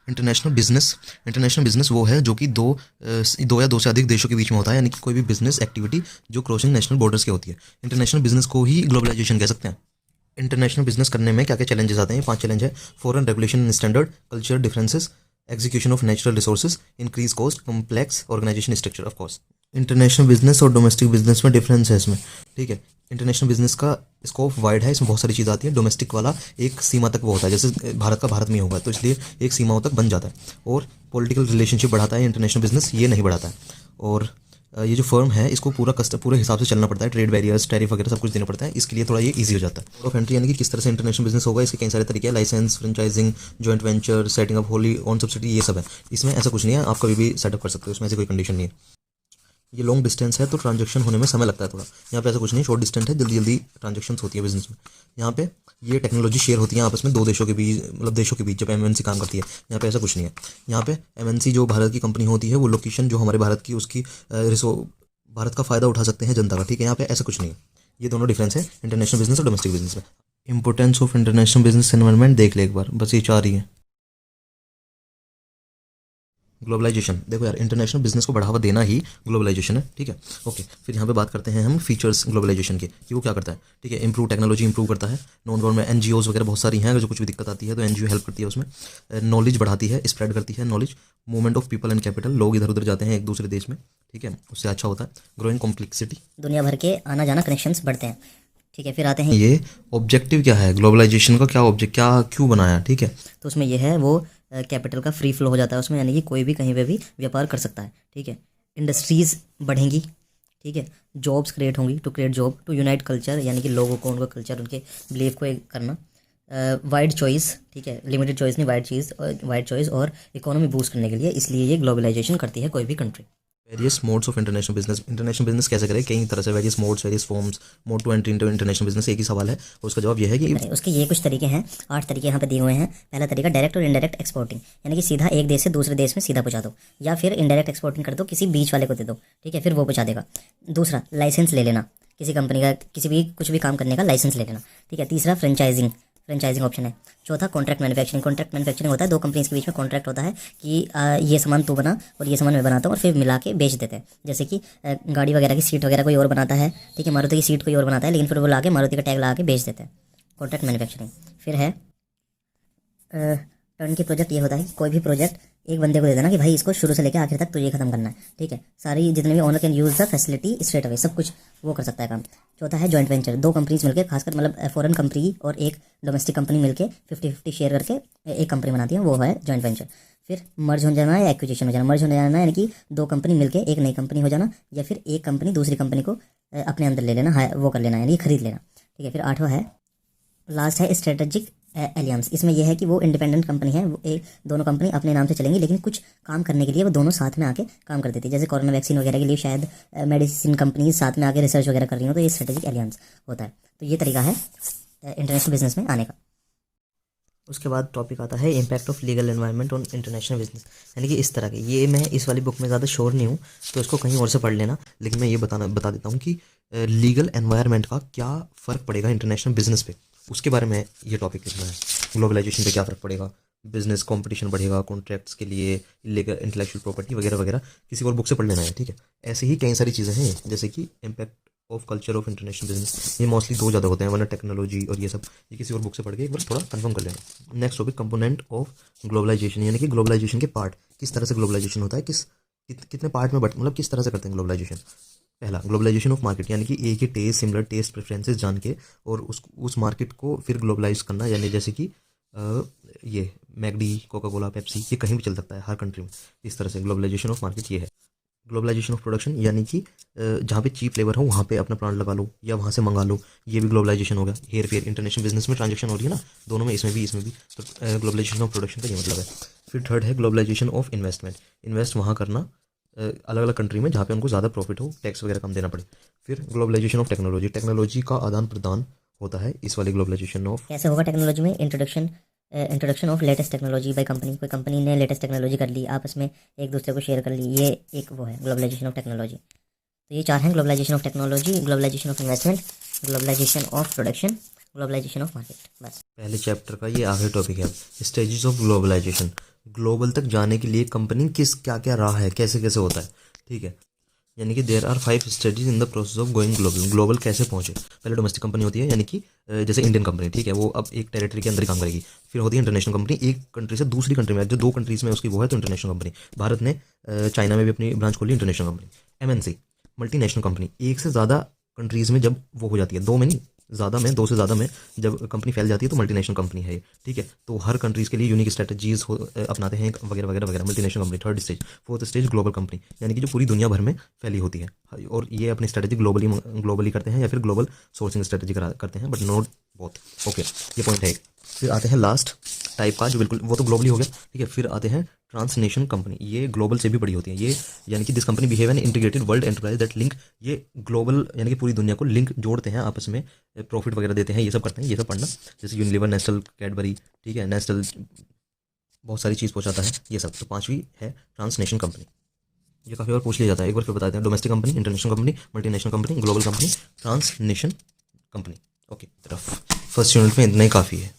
International business वो है जो कि दो या दो से अधिक देशों के बीच में होता है, यानी कि कोई भी बिजनेस एक्टिविटी जो क्रॉसिंग नेशनल बॉर्डर्स की होती है। इंटरनेशनल बिजनेस को ही ग्लोबलाइजेशन कह सकते हैं। इंटरनेशनल बिजनेस करने में क्या क्या चैलेंजेस आते हैं? 5 चैलेंज है। Foreign regulation and standard, culture differences, execution of natural resources, increase cost, complex organisation structure. Of course international business और डोमेस्टिक बिजनेस में डिफरेंस है इसमें, ठीक है। इंटरनेशनल बिजनेस का स्कोप वाइड है, इसमें बहुत सारी चीज़ आती है। डोमेस्टिक वाला एक सीमा तक वो होता है, जैसे भारत का भारत में होगा तो इसलिए एक सीमाओं तक बन जाता है। और पॉलिटिकल रिलेशनशिप बढ़ाता है इंटरनेशनल बिजनेस, ये नहीं बढ़ाता है। और ये जो फर्म है इसको पूरे हिसाब से चलना पड़ता है। ट्रेड बैरियर्स, टैरिफ वगैरह सब कुछ देना पड़ता है, इसके लिए थोड़ा ये इजी हो जाता है। मोड ऑफ एंट्री यानी कि किस तरह से इंटरनेशनल बिजनेस होगा, इसके कई सारे तरीके हैं। Licence, franchising, joint venture, setting up wholly owned subsidy, ये सब है। इसमें ऐसा कुछ नहीं है, आप कभी भी सेटअप कर सकते हो, इसमें ऐसी कोई कंडीशन नहीं है। ये लॉन्ग डिस्टेंस है तो ट्रांजैक्शन होने में समय लगता है थोड़ा। यहाँ पे ऐसा कुछ नहीं, शॉर्ट डिस्टेंस है, जल्दी जल्दी ट्रांजैक्शन होती है बिजनेस में। यहाँ पे ये टेक्नोलॉजी शेयर होती है आपस में दो देशों के बीच, मतलब देशों के बीच जब एमएनसी काम करती है। यहाँ पे ऐसा कुछ नहीं है। यहाँ पे एमएनसी जो भारत की कंपनी होती है वो लोकेशन जो हमारे भारत की उसकी भारत का फायदा उठा सकते हैं जनता का, ठीक है। यहाँ पे ऐसा कुछ नहीं है। ये दोनों डिफरेंस है इंटरनेशनल बिजनेस और डोमेस्टिक बिजनेस में। Importance of international business environment देख ले एक बार, बस ये 4 ही है। ग्लोबलाइजेशन, देखो यार, इंटरनेशनल बिजनेस को बढ़ावा देना ही ग्लोबलाइजेशन है, ठीक है। ओके, फिर यहाँ पे बात करते हैं हम फीचर्स ग्लोबलाइजेशन के कि वो क्या करता है, ठीक है। इंप्रूव टेक्नोलॉजी इंप्रूव करता है। नॉन गवर्नमेंट एनजीओज वगैरह बहुत सारी हैं, अगर जो कुछ भी दिक्कत आती है तो एनजीओ हेल्प करती है उसमें। नॉलेज बढ़ाती है, स्प्रेड करती है knowledge. Movement of people and capital, लोग इधर उधर जाते हैं एक दूसरे देश में, ठीक है, उससे अच्छा होता है। ग्रोइंग कॉम्प्लेक्सिटी, दुनिया भर के आना जाना कनेक्शंस बढ़ते हैं, ठीक है। फिर आते हैं ये ऑब्जेक्टिव क्या है ग्लोबलाइजेशन का, क्या ऑब्जेक्ट, क्या क्यों बनाया, ठीक है। तो उसमें यह है वो कैपिटल का फ्री फ्लो हो जाता है उसमें, यानी कि कोई भी कहीं पे भी व्यापार कर सकता है, ठीक है। इंडस्ट्रीज़ बढ़ेंगी, ठीक है। जॉब्स क्रिएट होंगी, to create job, to unite culture, यानी कि लोगों को, उनका कल्चर, उनके बिलीफ को एक करना। वाइड चॉइस, ठीक है, लिमिटेड चॉइस नहीं, वाइड चॉइस और इकोनॉमी बूस्ट करने के लिए, इसलिए ये ग्लोबलाइजेशन करती है कोई भी country. Various modes of international business कैसे करें, कई तरह से various modes, various forms, mode to entry into international business, एक ही सवाल है और उसका जवाब यह है कि नहीं, उसके ये कुछ तरीके हैं, 8 तरीके यहाँ पे दिए हुए हैं। पहला तरीका डायरेक्ट और इनडायरेक्ट एक्सपोर्टिंग, यानी कि सीधा एक देश से दूसरे देश में सीधा पहुँचा दो, या फिर इनडायरेक्ट एक्सपोर्टिंग कर दो, किसी बीच वाले को दे दो, ठीक है, फिर वो पहुँचा देगा। दूसरा, लाइसेंस ले लेना, किसी कंपनी का किसी भी कुछ भी काम करने का लाइसेंस ले लेना, ठीक है। तीसरा, फ्रेंचाइजिंग ऑप्शन है। चौथा, कॉन्ट्रैक्ट मैन्युफैक्चरिंग होता है, दो कंपनीज के बीच में कॉन्ट्रैक्ट होता है कि ये सामान तू बना और ये सामान मैं बनाता हूँ और फिर मिला के बेच देते हैं। जैसे कि गाड़ी वगैरह की सीट वगैरह कोई और बनाता है, ठीक है, मारुति की सीट कोई और बनाता है, लेकिन फिर वो ला के मारुति का टैग ला के बेच देते हैं, कॉन्ट्रैक्ट मैन्युफैक्चरिंग। फिर है टर्न की प्रोजेक्ट, ये होता है कि कोई भी प्रोजेक्ट एक बंदे को दे देना कि भाई इसको शुरू से लेकर आखिर तक तुझे खत्म करना है, ठीक है। सारी जितने भी owner can use the facility straight away, सब कुछ वो कर सकता है काम। चौथा है जॉइंट वेंचर, दो कंपनीज मिलकर, खासकर मतलब फॉरेन कंपनी और एक डोमेस्टिक कंपनी मिलकर 50-50 शेयर करके एक कंपनी बनाती है, वो है जॉइंट वेंचर। फिर मर्ज हो जाना या एक्विजिशन हो जाना। मर्ज हो जाना यानी कि दो कंपनी मिलकर एक नई कंपनी हो जाना, या फिर एक कंपनी दूसरी कंपनी को अपने अंदर ले लेना, वो कर लेना, यानी खरीद लेना, ठीक है। फिर 8वां है, लास्ट है स्ट्रेटेजिक एलियंस। इसमें यह है कि वो इंडिपेंडेंट कंपनी है, वो एक दोनों कंपनी अपने नाम से चलेंगी, लेकिन कुछ काम करने के लिए वो दोनों साथ में आके काम कर देती है। जैसे कोरोना वैक्सीन वगैरह के लिए शायद मेडिसिन कंपनीज साथ में आके रिसर्च वगैरह कर रही हो, तो ये स्ट्रेटेजिक एलियंस होता है। तो ये तरीका है इंटरनेशनल बिजनेस में आने का। उसके बाद टॉपिक आता है impact of legal environment on international business, यानी कि इस तरह के, ये मैं इस वाली बुक में ज़्यादा श्योर नहीं हूँ तो इसको कहीं और से पढ़ लेना, लेकिन मैं ये बता देता हूँ कि लीगल एनवायरनमेंट का क्या फ़र्क पड़ेगा इंटरनेशनल बिजनेस पे, उसके बारे में ये टॉपिक लिखना है। ग्लोबलाइजेशन पे क्या फ़र्क पड़ेगा, बिजनेस कंपटीशन बढ़ेगा, कॉन्ट्रैक्ट्स के लिए, इलीगल इंटेलेक्चुअल प्रॉपर्टी वगैरह वगैरह, किसी और बुक से पढ़ लेना है, ठीक है। ऐसे ही कई सारी चीज़ें हैं, जैसे कि impact of culture of international business, ये मोस्टली 2 ज़्यादा होते हैं, वरना टेक्नोलॉजी और ये सब, ये किसी और बुक से पढ़ के एक बार थोड़ा कंफर्म कर लेना। Next topic, component of globalisation, यानी कि ग्लोबलाइजेशन के पार्ट, किस तरह से ग्लोबलाइजेशन होता है, कितने पार्ट में मतलब किस तरह से करते हैं ग्लोबलाइजेशन। पहला, ग्लोबलाइजेशन ऑफ मार्केट, यानी कि एक ही टेस्ट, सिमिलर टेस्ट प्रेफरेंसेस जान के और उस मार्केट को फिर ग्लोबलाइज करना, यानी जैसे कि ये मैगडी, कोका कोला, पेप्सी, ये कहीं भी चल सकता है हर कंट्री में। इस तरह से ग्लोबलाइजेशन ऑफ मार्केट ये है। ग्लोबलाइजेशन ऑफ प्रोडक्शन, यानी कि जहाँ पे चीप लेबर हो वहाँ पे अपना प्लांट लगा लो या वहाँ से मंगा लो, ये भी ग्लोबलाइजेशन हो गया। हेर फेर इंटरनेशनल बिजनेस में ट्रांजेक्शन हो रही है ना, दोनों में, इसमें भी, तो ग्लोबलाइजेशन ऑफ प्रोडक्शन का ये मतलब है। फिर थर्ड है ग्लोबलाइजेशन ऑफ इन्वेस्टमेंट, इन्वेस्ट वहाँ करना अलग अलग कंट्री में जहाँ पे उनको ज़्यादा प्रॉफिट हो, टैक्स वगैरह कम देना पड़े। फिर ग्लोबलाइजेशन ऑफ टेक्नोलॉजी का आदान प्रदान होता है इस वाले ग्लोबलाइजेशन ऑफ। कैसे होगा टेक्नोलॉजी में? Introduction of latest technology by company, कोई कंपनी ने लेटेस्ट टेक्नोलॉजी कर ली, आपस में एक दूसरे को शेयर कर ली, ये एक वो है ग्लोबलाइजेशन ऑफ टेक्नोलॉजी। तो ये 4 हैं, globalisation of technology, globalisation of investment, globalisation of production, globalisation of market. बस पहले चैप्टर का ये आखिरी टॉपिक है, स्टेजेस ऑफ ग्लोबलाइजेशन। ग्लोबल तक जाने के लिए कंपनी किस क्या क्या राह है, कैसे कैसे होता है, ठीक है। यानी कि there are 5 stages in the process of going global. Global कैसे पहुंचे? पहले डोमेस्टिक कंपनी होती है, यानी कि जैसे इंडियन कंपनी, ठीक है, वो अब एक टेरिटरी के अंदर ही काम करेगी। फिर होती है इंटरनेशनल कंपनी, एक कंट्री से दूसरी कंट्री में, जो 2 कंट्रीज में उसकी वो है तो इंटरनेशनल कंपनी। भारत ने चाइना में भी अपनी ब्रांच खोली, international company. MNC multinational company, एक से ज़्यादा कंट्रीज में जब वो हो जाती है, 2 में नहीं, ज़्यादा में, 2 से ज़्यादा में जब कंपनी फैल जाती है तो मल्टीनेशनल कंपनी है ये, ठीक है। तो हर कंट्रीज़ के लिए यूनिक स्ट्रेटजीज अपनाते हैं वगैरह वगैरह वगैरह। Multinational company. Third stage, fourth stage global company, यानी कि जो पूरी दुनिया भर में फैली होती है और ये अपनी स्ट्रेटजी ग्लोबली करते हैं या फिर ग्लोबल सोर्सिंग स्ट्रेटजी करते हैं, बट नॉट बोथ। ओके, ये पॉइंट है एक। फिर आते हैं लास्ट टाइप का, जो बिल्कुल वो तो ग्लोबली हो गया, ठीक है। फिर आते हैं ट्रांसनेशनल कंपनी, ये ग्लोबल से भी बड़ी होती है ये, यानी कि this company behave an integrated world enterprise that link, ये ग्लोबल यानी कि पूरी दुनिया को लिंक जोड़ते हैं आपस में, प्रॉफिट वगैरह देते हैं, ये सब करते हैं, ये सब पढ़ना। जैसे यूनिलीवर, नेस्टल, कैडबरी, ठीक है, नेस्टल बहुत सारी चीज़ पहुंचाता है ये सब। तो 5वीं है ट्रांसनेशनल कंपनी। ये काफ़ी बार पूछ लिया जाता है, एक बार फिर बताते हैं। Domestic company, international company, multinational company, global company, transnational company. Okay, तरफ फर्स्ट यूनिट में इतना ही काफ़ी है।